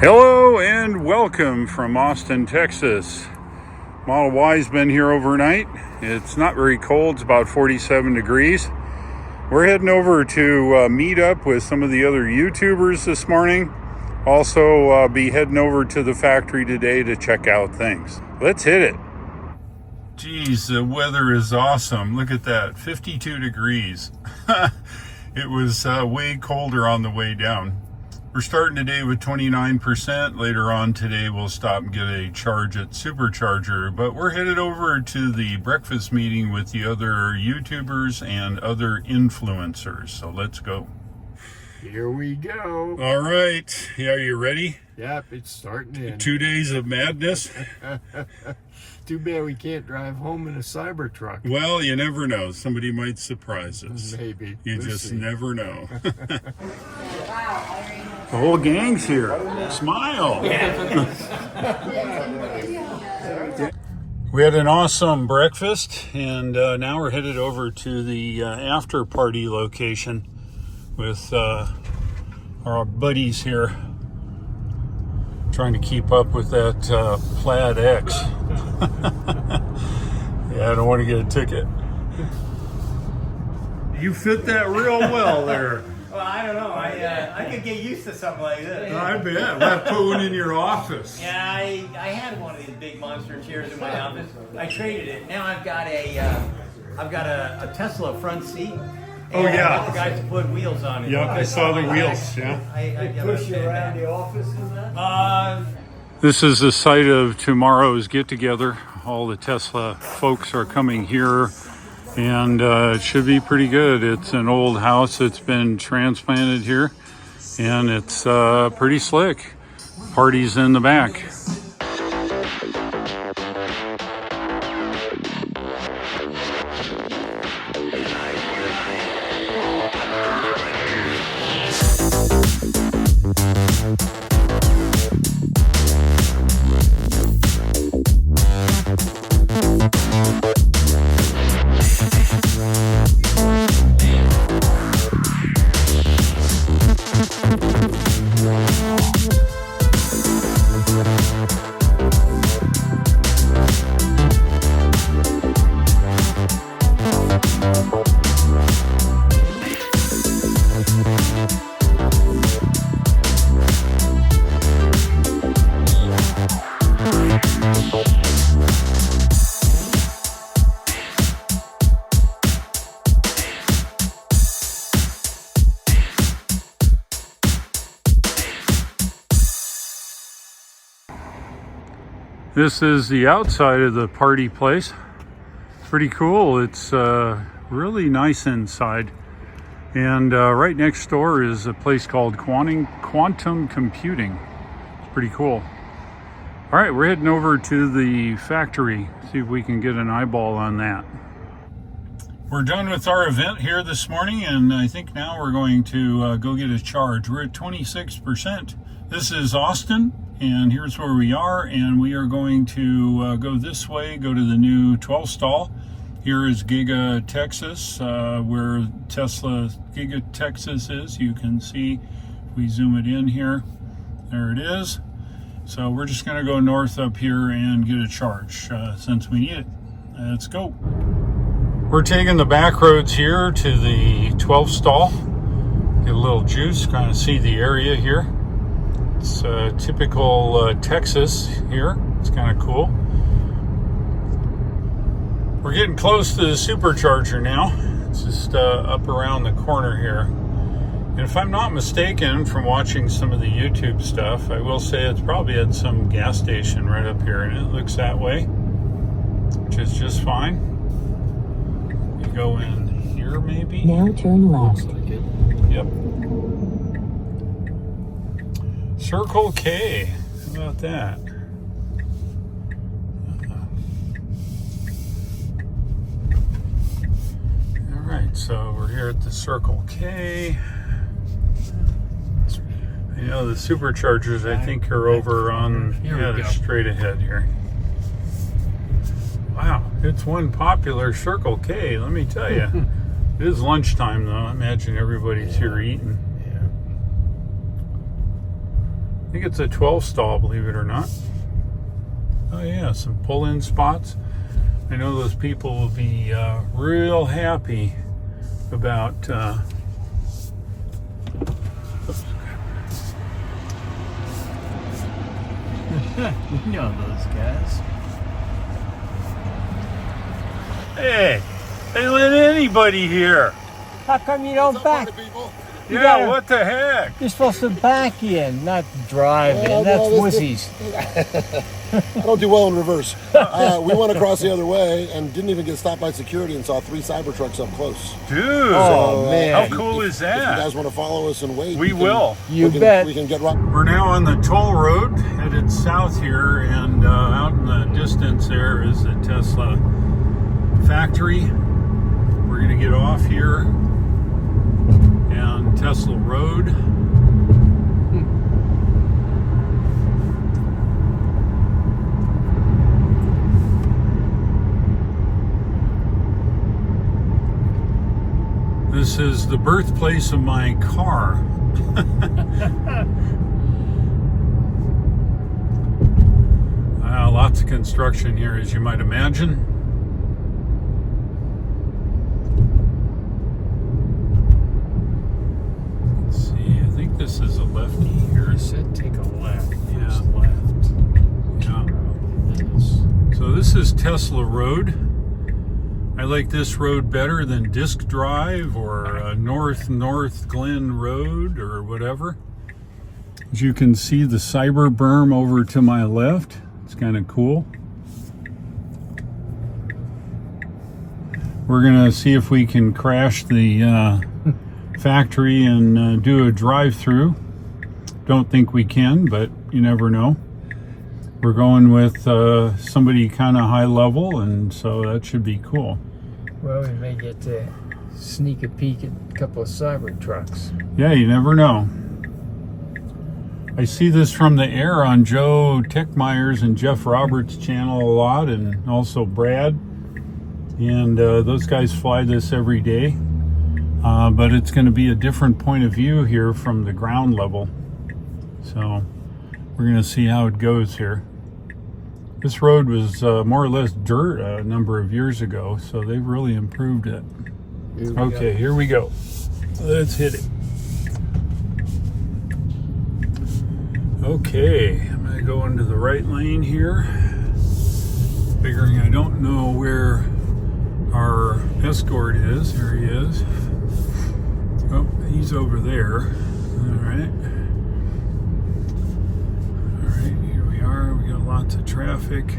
Hello and welcome from Austin, Texas. Model Y's been here overnight. It's not very cold, it's about 47 degrees. We're heading over to meet up with some of the other YouTubers this morning. Also be heading over to the factory today to check out things. Let's hit it. Geez, the weather is awesome. Look at that, 52 degrees. It was way colder on the way down. We're starting today with 29%. Later on today, we'll stop and get a charge at Supercharger. But we're headed over to the breakfast meeting with the other YouTubers and other influencers. So let's go. Here we go. All right. Yeah, are you ready? Yep, it's starting in. 2 days of madness. Too bad we can't drive home in a Cybertruck. Well, you never know. Somebody might surprise us. Maybe. You We'll just see. never know. The whole gang's here. Smile. We had an awesome breakfast, and now we're headed over to the after party location with our buddies here, trying to keep up with that Plaid X. Yeah, I don't want to get a ticket. You fit that real well there. Well, I don't know. I could get used to something like this. I bet. We'll have to put one in your office. Yeah, I had one of these big monster chairs in my office. I traded it. Now I've got a Tesla front seat. Oh, yeah. I forgot to put wheels on it. Yep, I saw the wheels. Yeah. I Push you around the office in that? This is the site of tomorrow's get-together. All the Tesla folks are coming here, and it should be pretty good. It's an old house that's been transplanted here, and it's pretty slick. Parties in the back. This is the outside of the party place. Pretty cool. It's really nice inside. And right next door is a place called Quantum Computing. It's pretty cool. All right, we're heading over to the factory. See if we can get an eyeball on that. We're done with our event here this morning, and I think now we're going to go get a charge. We're at 26%. This is Austin, and here's where we are, and we are going to go this way, go to the new 12 stall. Here is Giga, Texas, where Tesla Giga, Texas is. You can see, if we zoom it in here, there it is. So we're just gonna go north up here and get a charge since we need it. Let's go. We're taking the back roads here to the 12 stall. Get a little juice, kind of see the area here. It's typical Texas here. It's kind of cool. We're getting close to the supercharger now. It's just up around the corner here. And if I'm not mistaken from watching some of the YouTube stuff, I will say it's probably at some gas station right up here, and it looks that way, which is just fine. We go in here maybe? Now turn left. Yep. Circle K. How about that? All right, so we're here at the Circle K. You know, the superchargers, I think, are over on, yeah, they're straight ahead here. Wow, it's one popular Circle K, let me tell you. It is lunchtime, though. I imagine everybody's here eating. I think it's a 12 stall, believe it or not. Oh yeah, some pull-in spots. I know those people will be real happy about You know those guys. Hey, they let anybody here. How come you don't back? You Yeah, gotta- what the heck? You're supposed to back in, not drive in. Well, That's no, wussies. I don't do well in reverse. We went across the other way and didn't even get stopped by security and saw 3 Cybertrucks up close. Dude, Oh, man. how cool is If you that? guys want to follow us and wait, We will. You bet. We can get right. We're now on the toll road, headed south here, and out in the distance there is the Tesla factory. We're going to get off here and Tesla Road. This is the birthplace of my car. Lots of construction here, as you might imagine. Let's see, I think this is a lefty here. Said take a left. Yeah. First left. Yeah. So this is Tesla Road. I like this road better than Disk Drive or North Glen Road or whatever. As you can see, the cyber berm over to my left. It's kind of cool. We're gonna see if we can crash the factory and do a drive-through. Don't think we can, but you never know. We're going with somebody kind of high level, and so that should be cool. Well, we may get to sneak a peek at a couple of Cybertrucks. Yeah, you never know. I see this from the air on Joe Techmeyer's and Jeff Roberts' channel a lot, and also Brad. And those guys fly this every day. But it's going to be a different point of view here from the ground level. So we're going to see how it goes here. This road was more or less dirt a number of years ago, so they've really improved it. Okay, here we go. Let's hit it. Okay, I'm going to go into the right lane here. Figuring I don't know where our escort is. There he is. Oh, he's over there. All right. All right, here we are. We got lots of traffic.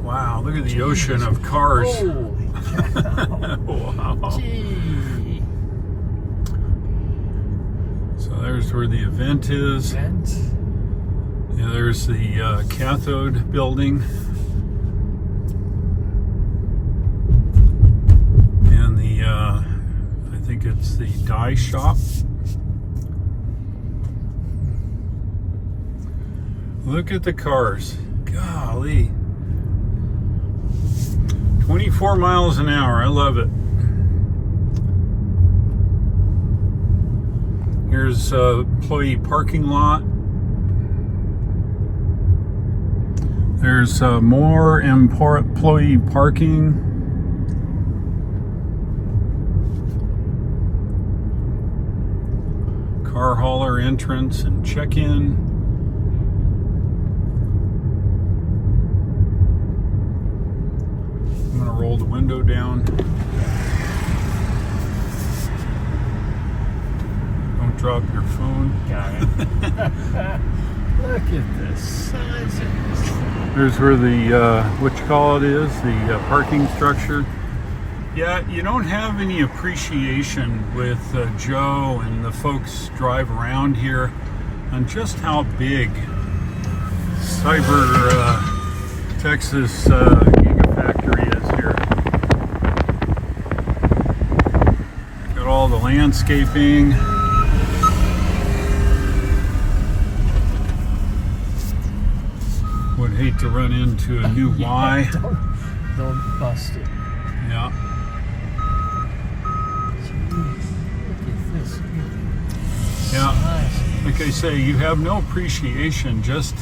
Wow, look at the ocean of cars. Holy cow. Wow. Gee. So there's where the event is. Vent. Yeah, there's the cathode building. And the, I think it's the dye shop. Look at the cars. Golly. 24 miles an hour. I love it. Here's employee parking lot. There's more employee parking. Car hauler entrance and check-in. I'm gonna roll the window down. Don't drop your phone. Got it. Look at the size of this. There's where the, what you call it is, the parking structure. Yeah, you don't have any appreciation with Joe and the folks drive around here on just how big Texas Giga factory is here. Got all the landscaping. Would hate to run into a new Y. Don't bust it. Yeah. Look at this. Yeah. Nice. Like I say, you have no appreciation. Just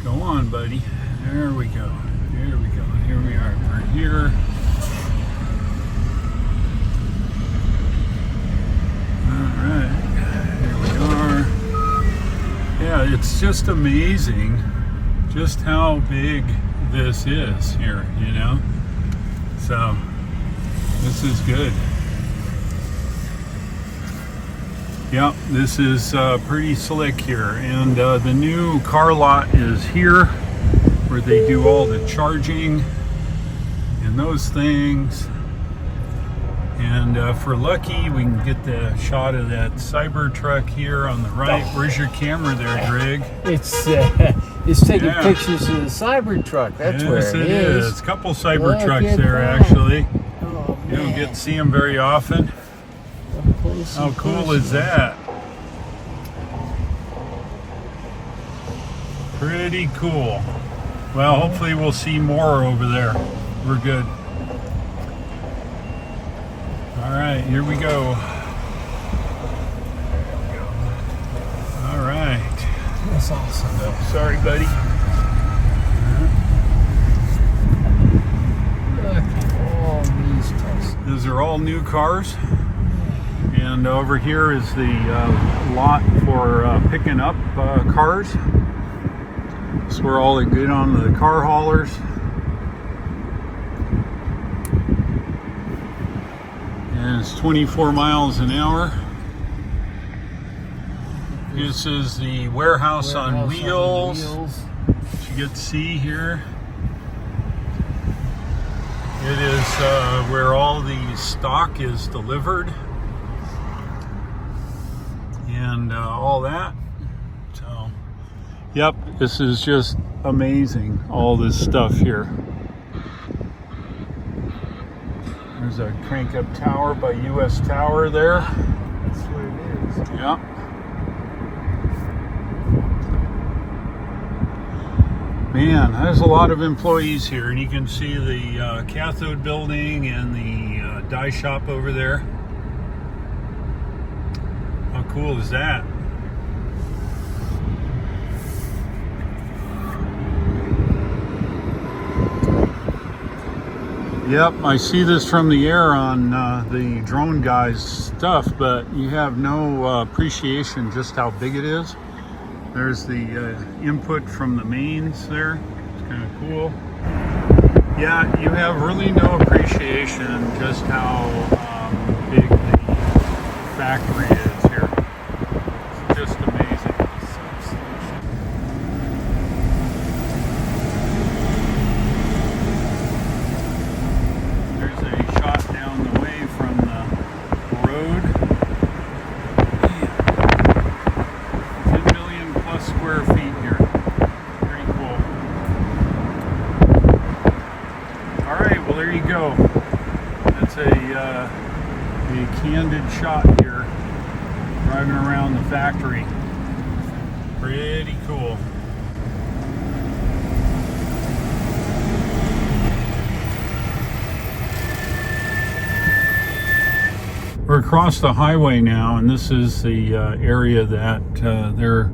go on, buddy. There we go. There we go. Here we are. We're here. All right. Here we are. Yeah, it's just amazing just how big this is here, you know? So, this is good. Yeah, this is pretty slick here. And the new car lot is here where they do all the charging and those things. And if we're lucky, we can get the shot of that Cybertruck here on the right. Where's your camera there, Greg? It's taking pictures of the Cybertruck. That's where it is. A couple Cybertrucks Look at there, that. actually. Oh, You don't man. get to see them very often. Up close How and cool personal. is that? Pretty cool. Well, hopefully we'll see more over there. We're good. All right, here we go. All right. That's awesome. Oh, sorry, buddy. Look at all these Teslas. Those are all new cars. And over here is the lot for picking up cars. That's where all they get on the car haulers. And it's 24 miles an hour. This is the warehouse on wheels. That you get to see here. It is where all the stock is delivered. And all that. So, yep, this is just amazing, all this stuff here. There's a crank-up tower by US Tower there. That's where it is. Yep. Man, there's a lot of employees here, and you can see the cathode building and the die shop over there. How cool is that? Yep, I see this from the air on the drone guy's stuff, but you have no appreciation just how big it is. There's the input from the mains there. It's kind of cool. Yeah, you have really no appreciation just how big the factory is here. It's just amazing. There's a shot down the way from the road. 10 million plus square feet here. Pretty cool. All right, well there you go. That's a candid shot here, driving around the factory. Pretty cool. We're across the highway now, and this is the area that they're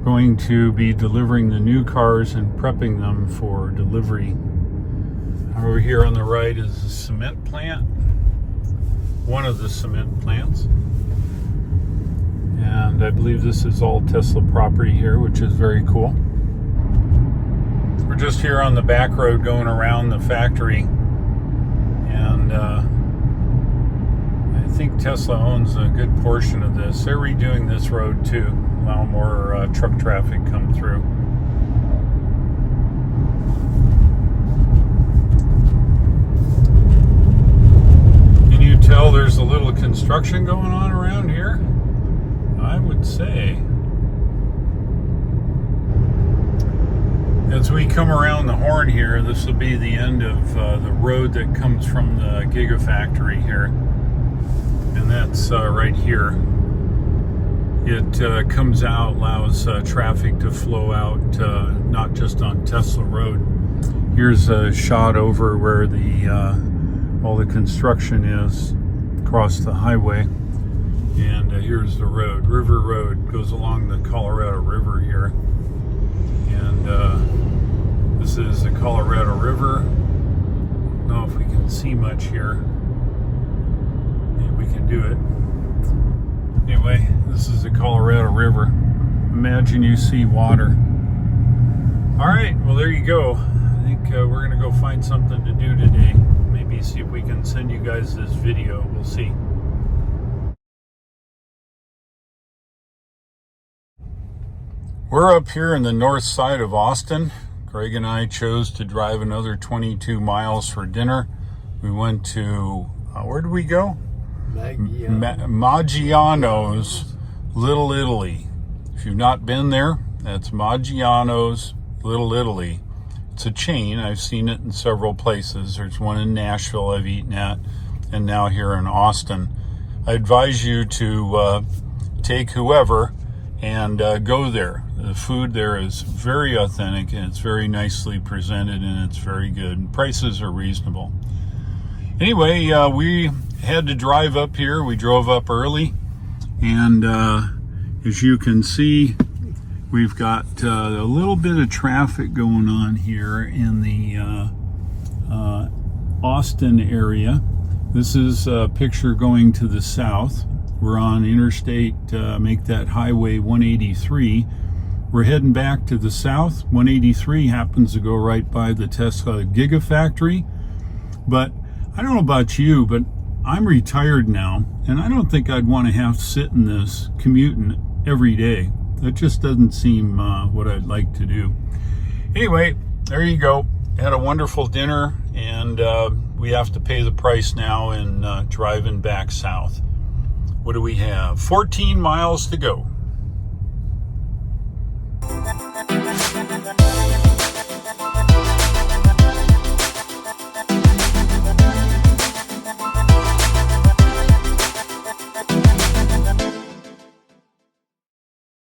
going to be delivering the new cars and prepping them for delivery. Over here on the right is the cement plant, one of the cement plants. And I believe this is all Tesla property here, which is very cool. We're just here on the back road going around the factory. And I think Tesla owns a good portion of this. They're redoing this road too, allow more truck traffic come through. construction going on around here? I would say. As we come around the horn here, this will be the end of the road that comes from the Giga factory here. And that's right here. It comes out, allows traffic to flow out, not just on Tesla Road. Here's a shot over where the all the construction is across the highway. And here's the road. River Road goes along the Colorado River here. And this is the Colorado River. I don't know if we can see much here. Maybe we can do it. Anyway, this is the Colorado River. Imagine you see water. All right, well, there you go. I think we're going to go find something to do today. Maybe see if we can send you guys this video. We'll see. We're up here in the north side of Austin. Greg and I chose to drive another 22 miles for dinner. We went to, where did we go? Maggiano's Little Italy. If you've not been there, that's Maggiano's Little Italy. It's a chain. I've seen it in several places. There's one in Nashville I've eaten at, and now here in Austin. I advise you to take whoever and go there. The food there is very authentic, and it's very nicely presented, and it's very good. Prices are reasonable. Anyway, we had to drive up here. We drove up early, and as you can see, we've got a little bit of traffic going on here in the Austin area. This is a picture going to the south. We're on Interstate, make that Highway 183. We're heading back to the south. 183 happens to go right by the Tesla Giga factory. But I don't know about you, but I'm retired now, and I don't think I'd want to have to sit in this commuting every day. That just doesn't seem what I'd like to do. Anyway, there you go. Had a wonderful dinner, and we have to pay the price now in driving back south. What do we have? 14 miles to go.